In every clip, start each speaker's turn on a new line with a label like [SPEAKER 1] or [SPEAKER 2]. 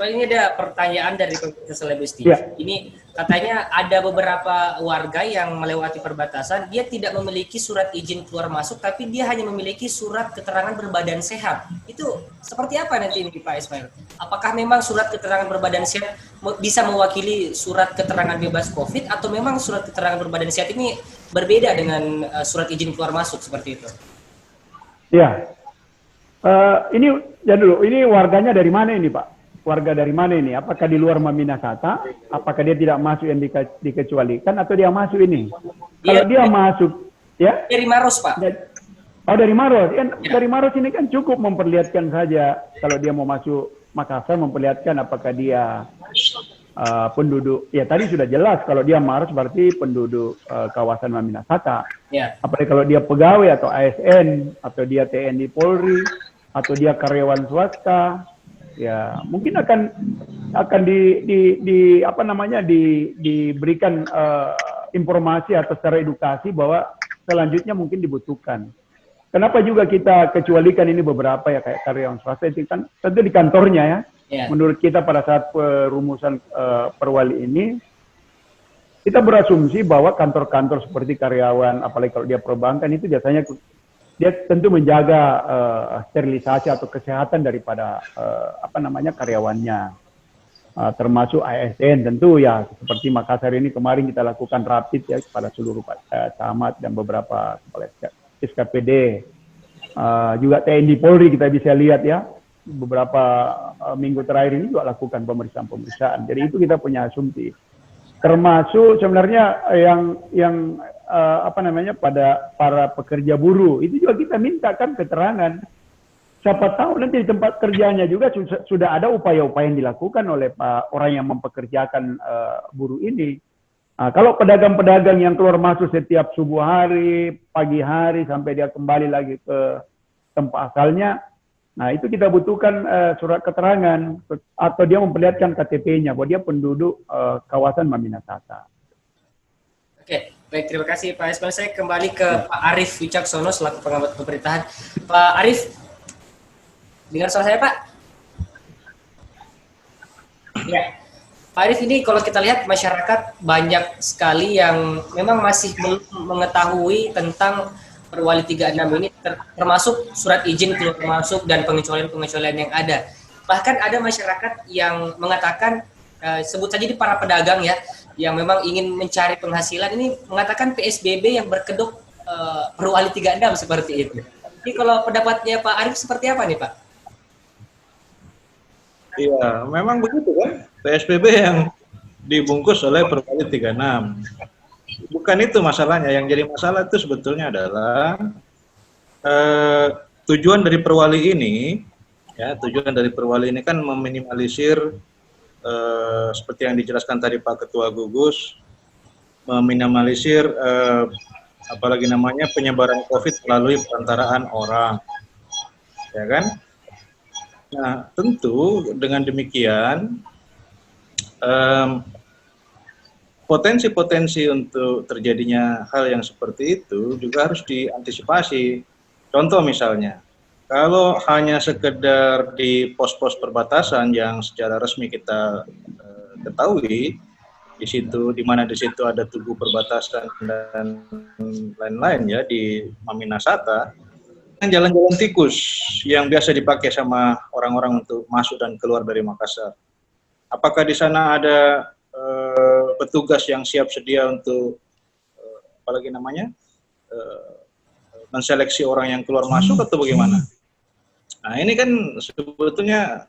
[SPEAKER 1] Ismail, ini ada pertanyaan dari pemirsa Selebes TV.
[SPEAKER 2] Ya.
[SPEAKER 1] Ini katanya ada beberapa warga yang melewati perbatasan, dia tidak memiliki surat izin keluar masuk, tapi dia hanya memiliki surat keterangan berbadan sehat. Itu seperti apa nanti ini Pak Ismail? Apakah memang surat keterangan berbadan sehat bisa mewakili surat keterangan bebas COVID, atau memang surat keterangan berbadan sehat ini berbeda dengan surat izin keluar masuk seperti itu?
[SPEAKER 2] Ya, ini ya dulu, ini warganya dari mana ini Pak? Warga dari mana ini? Apakah di luar Maminasata? Apakah dia tidak masuk yang dikecualikan atau dia masuk ini? Kalau dia masuk, ya?
[SPEAKER 1] Dari Maros, Pak.
[SPEAKER 2] Oh, dari Maros. Ya. Dari Maros ini kan cukup memperlihatkan saja kalau dia mau masuk Makassar, memperlihatkan apakah dia penduduk. Ya tadi sudah jelas kalau dia Maros berarti penduduk kawasan Maminasata.
[SPEAKER 1] Ya.
[SPEAKER 2] Apalagi kalau dia pegawai atau ASN atau dia TNI Polri atau dia karyawan swasta. Ya, mungkin akan diberikan informasi atau secara edukasi bahwa selanjutnya mungkin dibutuhkan. Kenapa juga kita kecualikan ini beberapa ya kayak karyawan swasta itu kan tentu di kantornya ya. Yeah. Menurut kita pada saat perumusan perwali ini kita berasumsi bahwa kantor-kantor seperti karyawan apalagi kalau dia perbankan itu biasanya dia tentu menjaga sterilisasi atau kesehatan daripada karyawannya, termasuk ASN tentu ya seperti Makassar ini kemarin kita lakukan rapid ya kepada seluruh camat dan beberapa kepala SKPD, juga TNI Polri kita bisa lihat ya beberapa minggu terakhir ini juga lakukan pemeriksaan. Jadi itu kita punya asumsi. Termasuk sebenarnya yang pada para pekerja buruh itu juga kita mintakan keterangan. Siapa tahu nanti di tempat kerjanya juga sudah ada upaya-upaya yang dilakukan oleh orang yang mempekerjakan buruh ini. Nah, kalau pedagang-pedagang yang keluar masuk setiap subuh hari, pagi hari sampai dia kembali lagi ke tempat asalnya, nah itu kita butuhkan surat keterangan atau dia memperlihatkan KTP-nya bahwa dia penduduk kawasan Maminasata.
[SPEAKER 1] Oke, baik, terima kasih Pak Ismail. Saya kembali ke Pak Arief Wicaksono selaku pengamat pemerintahan. Pak Arief, dengar suara saya Pak? Ya, Pak Arief, ini kalau kita lihat masyarakat banyak sekali yang memang masih belum mengetahui tentang Perwali 36 ini, termasuk surat izin keluar masuk dan pengecualian-pengecualian yang ada. Bahkan ada masyarakat yang mengatakan, sebut saja di para pedagang ya, yang memang ingin mencari penghasilan ini mengatakan PSBB yang berkedok Perwali 36 seperti itu. Jadi kalau pendapatnya Pak Arief seperti apa nih Pak?
[SPEAKER 3] Iya, memang begitu kan. PSBB yang dibungkus oleh Perwali 36. Bukan itu masalahnya. Yang jadi masalah itu sebetulnya adalah tujuan dari Perwali ini, ya tujuan dari Perwali ini kan meminimalisir seperti yang dijelaskan tadi Pak Ketua Gugus, meminimalisir penyebaran COVID melalui perantaraan orang, ya kan? Nah, tentu dengan demikian potensi-potensi untuk terjadinya hal yang seperti itu juga harus diantisipasi. Contoh misalnya, kalau hanya sekedar di pos-pos perbatasan yang secara resmi kita ketahui, di mana di situ ada tugu perbatasan dan lain-lain ya di Maminasata, jalan-jalan tikus yang biasa dipakai sama orang-orang untuk masuk dan keluar dari Makassar. Apakah di sana ada petugas yang siap sedia untuk menseleksi orang yang keluar masuk atau bagaimana? Nah ini kan sebetulnya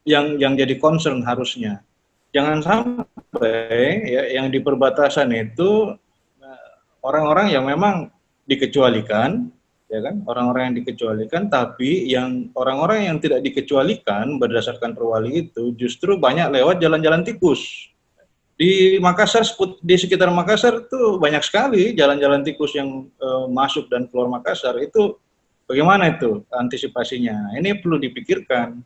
[SPEAKER 3] yang jadi concern harusnya. Jangan sampai ya, yang di perbatasan itu orang-orang yang memang dikecualikan, ya kan? Orang-orang yang dikecualikan, tapi yang orang-orang yang tidak dikecualikan berdasarkan Perwali itu justru banyak lewat jalan-jalan tikus. Di Makassar, di sekitar Makassar itu banyak sekali jalan-jalan tikus yang masuk dan keluar Makassar. Itu bagaimana itu antisipasinya? Ini perlu dipikirkan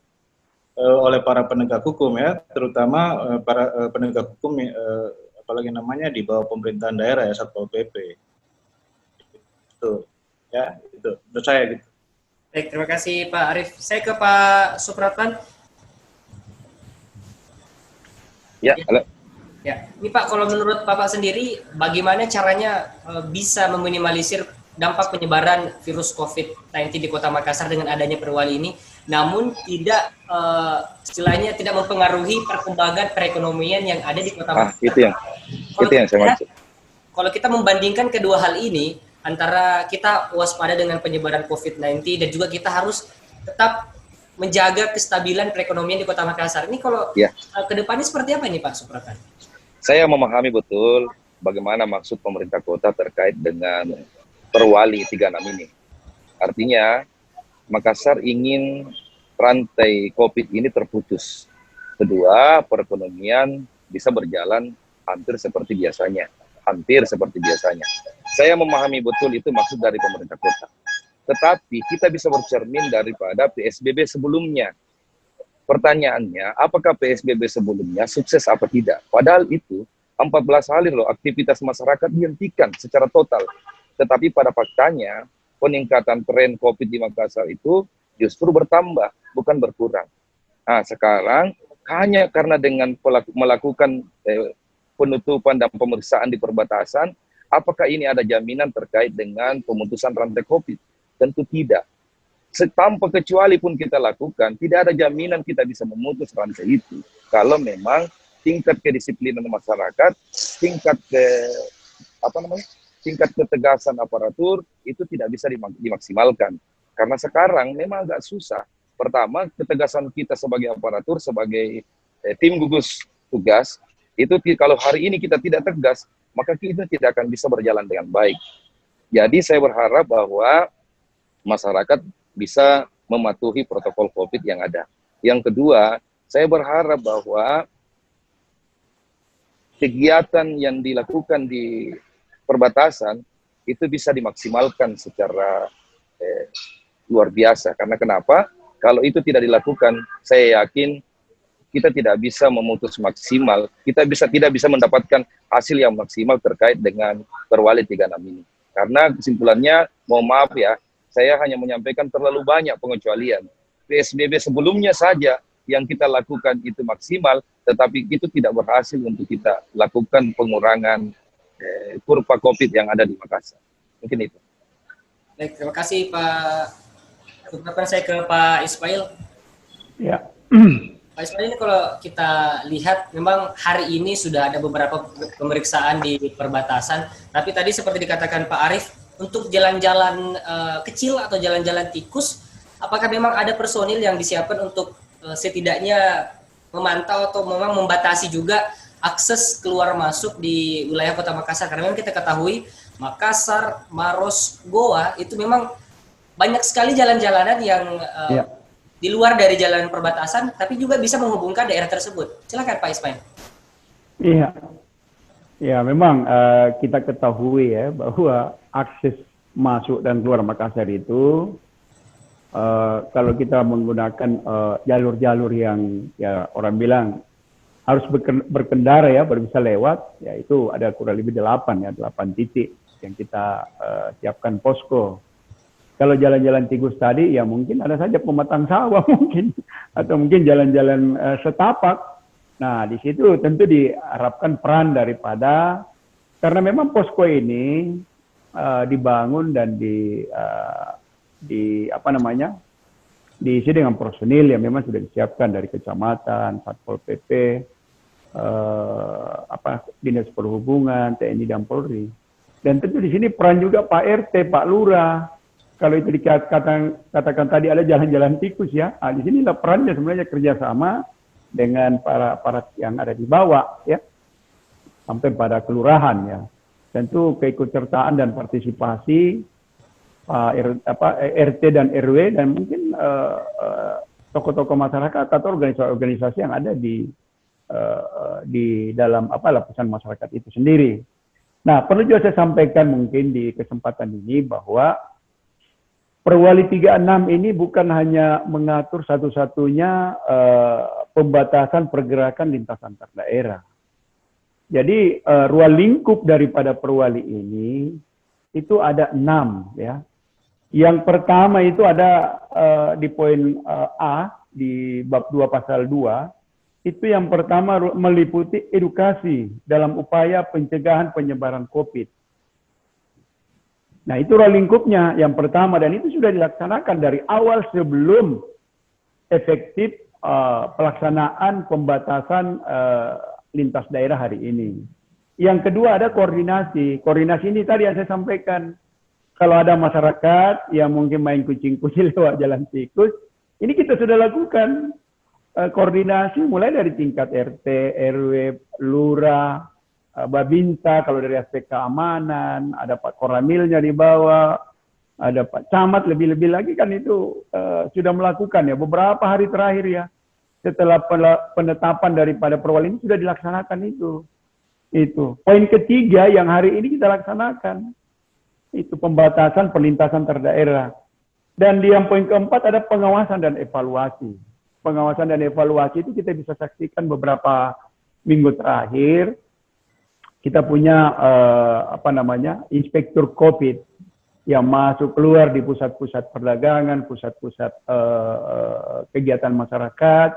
[SPEAKER 3] oleh para penegak hukum ya, terutama para penegak hukum di bawah pemerintahan daerah ya, Satpol PP. Itu ya, itu menurut saya gitu.
[SPEAKER 1] Baik, terima kasih Pak Arief. Saya ke Pak Supratman.
[SPEAKER 4] Ya, halo.
[SPEAKER 1] Ya, ini Pak, kalau menurut Bapak sendiri, bagaimana caranya bisa meminimalisir dampak penyebaran virus COVID-19 di Kota Makassar dengan adanya Perwali ini, namun tidak istilahnya tidak mempengaruhi perkembangan perekonomian yang ada di Kota Makassar.
[SPEAKER 4] Itu yang saya maksud.
[SPEAKER 1] Kalau kita membandingkan kedua hal ini, antara kita waspada dengan penyebaran COVID-19 dan juga kita harus tetap menjaga kestabilan perekonomian di Kota Makassar. Ini kalau ke depannya seperti apa ini Pak Supratan?
[SPEAKER 4] Saya memahami betul bagaimana maksud pemerintah kota terkait dengan Perwali 36 ini. Artinya, Makassar ingin rantai COVID ini terputus. Kedua, perekonomian bisa berjalan hampir seperti biasanya. Saya memahami betul itu maksud dari pemerintah kota. Tetapi kita bisa bercermin daripada PSBB sebelumnya. Pertanyaannya, apakah PSBB sebelumnya sukses apa tidak? Padahal itu 14 hari loh aktivitas masyarakat dihentikan secara total. Tetapi pada faktanya, peningkatan tren COVID di Makassar itu justru bertambah, bukan berkurang. Nah, sekarang hanya karena dengan melakukan penutupan dan pemeriksaan di perbatasan, apakah ini ada jaminan terkait dengan pemutusan rantai COVID? Tentu tidak. Tanpa kecuali pun kita lakukan, tidak ada jaminan kita bisa memutus rantai itu. Kalau memang tingkat kedisiplinan masyarakat, tingkat ketegasan aparatur itu tidak bisa dimaksimalkan. Karena sekarang memang agak susah. Pertama, ketegasan kita sebagai aparatur, sebagai tim gugus tugas, itu kalau hari ini kita tidak tegas, maka kita tidak akan bisa berjalan dengan baik. Jadi saya berharap bahwa masyarakat bisa mematuhi protokol COVID yang ada. Yang kedua, saya berharap bahwa kegiatan yang dilakukan di perbatasan itu bisa dimaksimalkan secara luar biasa. Karena kenapa? Kalau itu tidak dilakukan, saya yakin kita tidak bisa memutus maksimal, kita tidak bisa mendapatkan hasil yang maksimal terkait dengan Perwali 36 ini. Karena kesimpulannya, mohon maaf ya, saya hanya menyampaikan terlalu banyak pengecualian. PSBB sebelumnya saja yang kita lakukan itu maksimal, tetapi itu tidak berhasil untuk kita lakukan pengurangan kurva COVID yang ada di Makassar. Mungkin itu.
[SPEAKER 1] Baik, terima kasih Pak. Kemudian saya ke Pak Ismail.
[SPEAKER 2] Ya.
[SPEAKER 1] Pak Ismail, ini kalau kita lihat memang hari ini sudah ada beberapa pemeriksaan di perbatasan, tapi tadi seperti dikatakan Pak Arief, untuk jalan-jalan kecil atau jalan-jalan tikus, apakah memang ada personil yang disiapkan untuk setidaknya memantau atau memang membatasi juga akses keluar masuk di wilayah Kota Makassar? Karena memang kita ketahui Makassar, Maros, Goa itu memang banyak sekali jalan-jalanan yang di luar dari jalan perbatasan, tapi juga bisa menghubungkan daerah tersebut. Silakan Pak Ismail.
[SPEAKER 2] Iya. Ya, memang kita ketahui ya bahwa akses masuk dan keluar Makassar itu kalau kita menggunakan jalur-jalur yang ya orang bilang harus berkendara ya, baru bisa lewat, ya itu ada kurang lebih 8 titik yang kita siapkan posko. Kalau jalan-jalan tikus tadi ya mungkin ada saja pematang sawah mungkin, atau mungkin jalan-jalan setapak. Nah, di situ tentu diharapkan peran daripada, karena memang posko ini dibangun dan diisi dengan personil yang memang sudah disiapkan dari kecamatan, Satpol PP, Dinas Perhubungan, TNI dan Polri. Dan tentu di sini peran juga Pak RT, Pak Lurah. Kalau itu dikatakan tadi ada jalan-jalan tikus ya, di sinilah perannya sebenarnya kerjasama dengan para aparat yang ada di bawah ya, sampai pada kelurahan ya. Tentu keikutsertaan dan partisipasi RT dan RW dan mungkin tokoh-tokoh masyarakat atau organisasi-organisasi yang ada di dalam lapisan masyarakat itu sendiri. Nah, perlu juga saya sampaikan mungkin di kesempatan ini bahwa Perwali 36 ini bukan hanya mengatur satu-satunya pembatasan pergerakan lintas antar daerah. Jadi ruang lingkup daripada Perwali ini itu ada 6 ya. Yang pertama itu ada di poin A di bab 2 pasal 2 itu yang pertama meliputi edukasi dalam upaya pencegahan penyebaran COVID. Nah, itu ruang lingkupnya yang pertama, dan itu sudah dilaksanakan dari awal sebelum efektif pelaksanaan pembatasan lintas daerah hari ini. Yang kedua ada koordinasi. Koordinasi ini tadi yang saya sampaikan. Kalau ada masyarakat yang mungkin main kucing-kucing lewat jalan tikus, ini kita sudah lakukan koordinasi mulai dari tingkat RT, RW, Lurah, Babinsa, kalau dari aspek keamanan, ada Pak Koramilnya di bawah, ada Pak Camat, lebih-lebih lagi kan itu sudah melakukan ya beberapa hari terakhir ya, setelah penetapan daripada perwali ini sudah dilaksanakan itu. Poin ketiga yang hari ini kita laksanakan, itu pembatasan perlintasan terdaerah. Dan di yang poin keempat ada pengawasan dan evaluasi. Pengawasan dan evaluasi itu kita bisa saksikan beberapa minggu terakhir. Kita punya inspektur COVID yang masuk keluar di pusat-pusat perdagangan, pusat-pusat kegiatan masyarakat,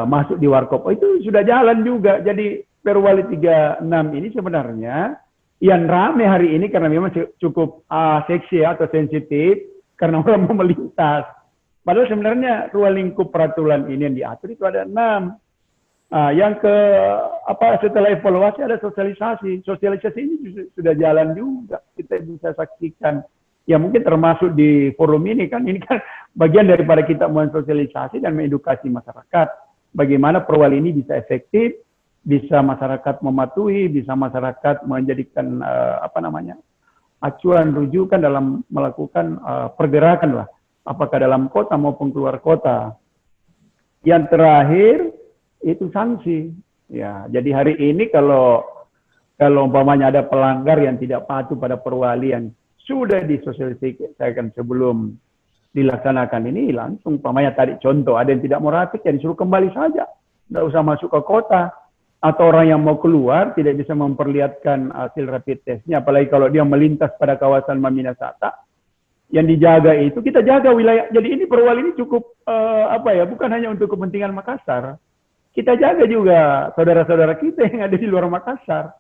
[SPEAKER 2] masuk di warkop. Itu sudah jalan juga. Jadi Perwali 36 ini sebenarnya yang rame hari ini karena memang cukup seksi atau sensitif karena orang mau melintas. Padahal sebenarnya ruang lingkup peraturan ini yang diatur itu ada 6. Setelah evaluasi ada sosialisasi. Sosialisasi ini sudah jalan juga. Kita bisa saksikan. Ya mungkin termasuk di forum ini kan bagian daripada kita mensosialisasi dan mengedukasi masyarakat. Bagaimana perwali ini bisa efektif, bisa masyarakat mematuhi, bisa masyarakat menjadikan acuan rujukan dalam melakukan pergerakan lah. Apakah dalam kota maupun keluar kota. Yang terakhir itu sanksi. Ya, jadi hari ini kalau umpamanya ada pelanggar yang tidak patuh pada perwali yang sudah disosialisasikan sebelum dilaksanakan ini, langsung umpamanya tadi contoh ada yang tidak mau rapid ya disuruh kembali saja. Tidak usah masuk ke kota. Atau orang yang mau keluar tidak bisa memperlihatkan hasil rapid testnya, apalagi kalau dia melintas pada kawasan Maminasata. Yang dijaga itu kita jaga wilayah. Jadi ini perwali ini cukup bukan hanya untuk kepentingan Makassar. Kita jaga juga saudara-saudara kita yang ada di luar Makassar.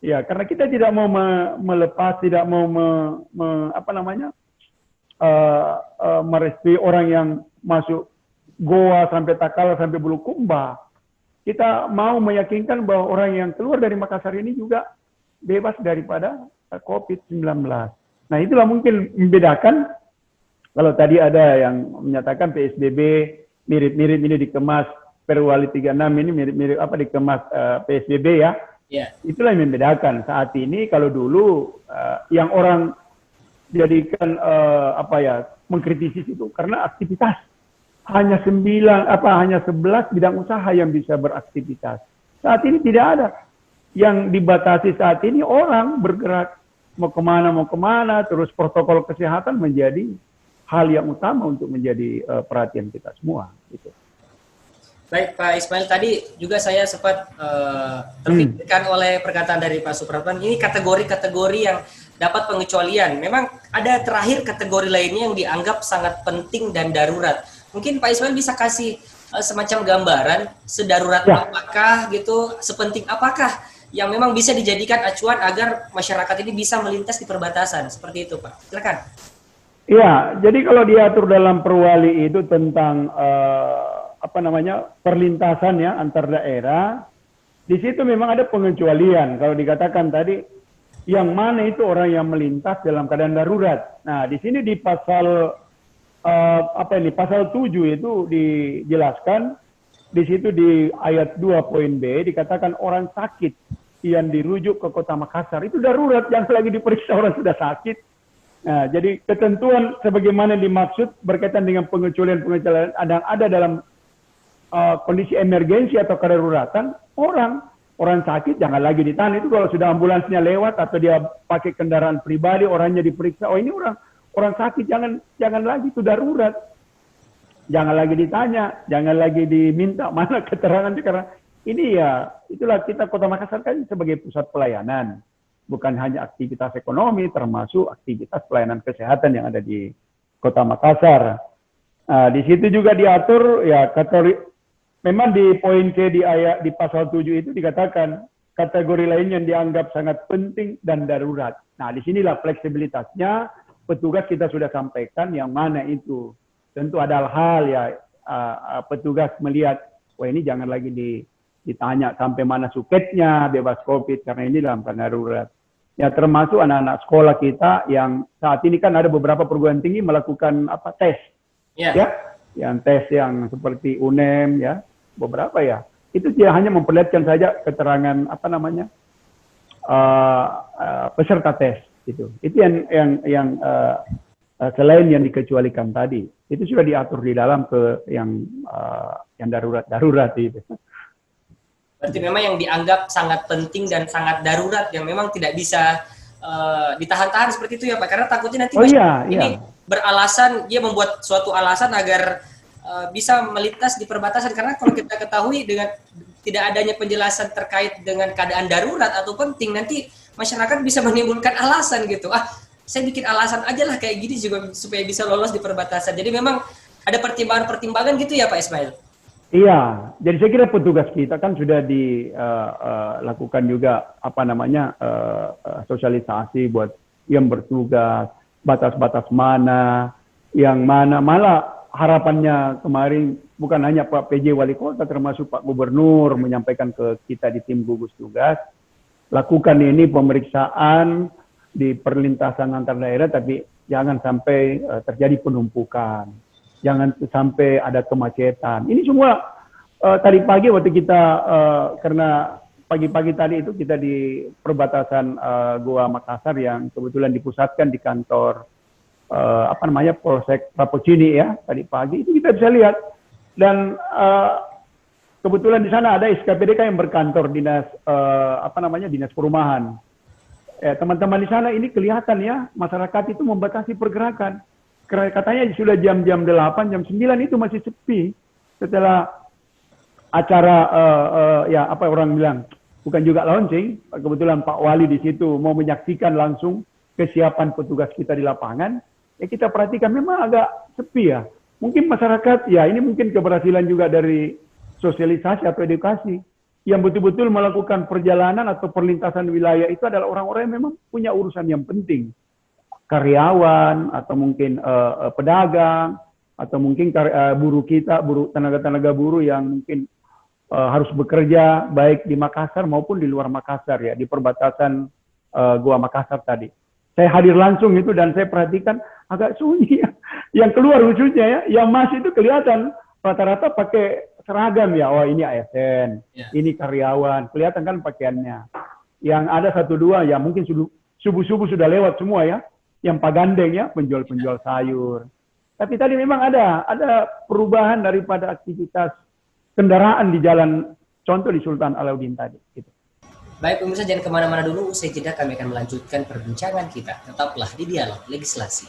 [SPEAKER 2] Ya, karena kita tidak mau melepas, tidak mau merestui orang yang masuk Goa sampai Takala sampai Bulukumba. Kita mau meyakinkan bahwa orang yang keluar dari Makassar ini juga bebas daripada COVID-19. Nah, itulah mungkin membedakan. Kalau tadi ada yang menyatakan PSBB mirip-mirip ini dikemas Perwali 36 ini mirip-mirip dikemas PSBB ya. Yeah. Itulah yang membedakan. Saat ini kalau dulu yang orang jadikan mengkritisi itu karena aktivitas hanya 11 bidang usaha yang bisa beraktivitas. Saat ini tidak ada. Yang dibatasi saat ini orang bergerak mau kemana, terus protokol kesehatan menjadi hal yang utama untuk menjadi perhatian kita semua. Gitu.
[SPEAKER 1] Baik Pak Ismail, tadi juga saya sempat terpikirkan oleh perkataan dari Pak Supratman, ini kategori-kategori yang dapat pengecualian. Memang ada terakhir kategori lainnya yang dianggap sangat penting dan darurat. Mungkin Pak Ismail bisa kasih semacam gambaran sedarurat apakah gitu, sepenting apakah yang memang bisa dijadikan acuan agar masyarakat ini bisa melintas di perbatasan. Seperti itu Pak, silakan.
[SPEAKER 2] Iya, jadi kalau diatur dalam perwali itu tentang perlintasan ya antar daerah, di situ memang ada pengecualian. Kalau dikatakan tadi yang mana itu orang yang melintas dalam keadaan darurat. Nah, di sini di pasal pasal 7 itu dijelaskan, di situ di ayat 2 poin B dikatakan orang sakit yang dirujuk ke Kota Makassar itu darurat, jangan lagi diperiksa orang sudah sakit. Nah, jadi ketentuan sebagaimana dimaksud berkaitan dengan pengecualian yang ada dalam kondisi emergensi atau kedaruratan, orang sakit jangan lagi ditahan. Itu kalau sudah ambulansnya lewat atau dia pakai kendaraan pribadi, orangnya diperiksa, oh ini orang sakit, jangan lagi, itu darurat. Jangan lagi ditanya, jangan lagi diminta mana keterangan, karena ini ya itulah kita Kota Makassar kan sebagai pusat pelayanan, bukan hanya aktivitas ekonomi, termasuk aktivitas pelayanan kesehatan yang ada di Kota Makassar. Di situ juga diatur ya memang di poin C di ayat di pasal 7 itu dikatakan kategori lain yang dianggap sangat penting dan darurat. Nah, disinilah fleksibilitasnya. Petugas kita sudah sampaikan yang mana itu. Tentu ada hal ya petugas melihat, wah ini jangan lagi ditanya sampai mana suketnya bebas COVID karena ini dalam keadaan darurat. Ya termasuk anak-anak sekolah kita yang saat ini kan ada beberapa perguruan tinggi melakukan tes, ya, yang tes yang seperti UNEM ya, beberapa ya. Itu dia hanya memperlihatkan saja keterangan peserta tes itu yang selain yang dikecualikan tadi itu sudah diatur di dalam ke yang darurat itu.
[SPEAKER 1] Berarti memang yang dianggap sangat penting dan sangat darurat yang memang tidak bisa ditahan-tahan seperti itu ya Pak, karena takutnya nanti ini beralasan, dia membuat suatu alasan agar bisa melintas di perbatasan, karena kalau kita ketahui dengan tidak adanya penjelasan terkait dengan keadaan darurat atau penting, nanti masyarakat bisa menimbulkan alasan gitu, saya bikin alasan aja lah kayak gini juga supaya bisa lolos di perbatasan. Jadi memang ada pertimbangan-pertimbangan gitu ya Pak Ismail?
[SPEAKER 2] Iya, jadi saya kira petugas kita kan sudah dilakukan juga sosialisasi buat yang bertugas, batas-batas mana, yang mana, malah harapannya kemarin bukan hanya Pak PJ Wali Kota, termasuk Pak Gubernur menyampaikan ke kita di tim gugus tugas, lakukan ini pemeriksaan di perlintasan antar daerah, tapi jangan sampai terjadi penumpukan, jangan sampai ada kemacetan. Ini semua tadi pagi waktu kita, karena pagi-pagi tadi itu kita di perbatasan Goa Makassar yang kebetulan dipusatkan di kantor Polsek Rapocini ya, tadi pagi itu kita bisa lihat, dan kebetulan di sana ada SKPDK yang berkantor dinas dinas perumahan. Teman-teman di sana ini kelihatan ya, masyarakat itu membatasi pergerakan. Katanya sudah jam-jam 8, jam 9 itu masih sepi. Setelah acara orang bilang bukan juga launching, kebetulan Pak Wali di situ mau menyaksikan langsung kesiapan petugas kita di lapangan. Ya kita perhatikan memang agak sepi ya. Mungkin masyarakat, ya ini mungkin keberhasilan juga dari sosialisasi atau edukasi. Yang betul-betul melakukan perjalanan atau perlintasan wilayah itu adalah orang-orang yang memang punya urusan yang penting. Karyawan, atau mungkin pedagang, atau mungkin buruh kita, tenaga-tenaga buruh yang mungkin harus bekerja baik di Makassar maupun di luar Makassar ya, di perbatasan Goa Makassar tadi. Saya hadir langsung itu dan saya perhatikan agak sunyi ya. Yang keluar khususnya ya, yang masih itu kelihatan rata-rata pakai seragam ya. Oh ini ASN, ini karyawan, kelihatan kan pakaiannya. Yang ada 1-2 ya mungkin subuh-subuh sudah lewat semua ya. Yang pagandeng ya, penjual-penjual sayur. Tapi tadi memang ada perubahan daripada aktivitas kendaraan di jalan, contoh di Sultan Alauddin tadi. Gitu.
[SPEAKER 1] Baik, pemirsa jangan kemana-mana dulu, usai jeda kami akan melanjutkan perbincangan kita. Tetaplah di Dialog Legislasi.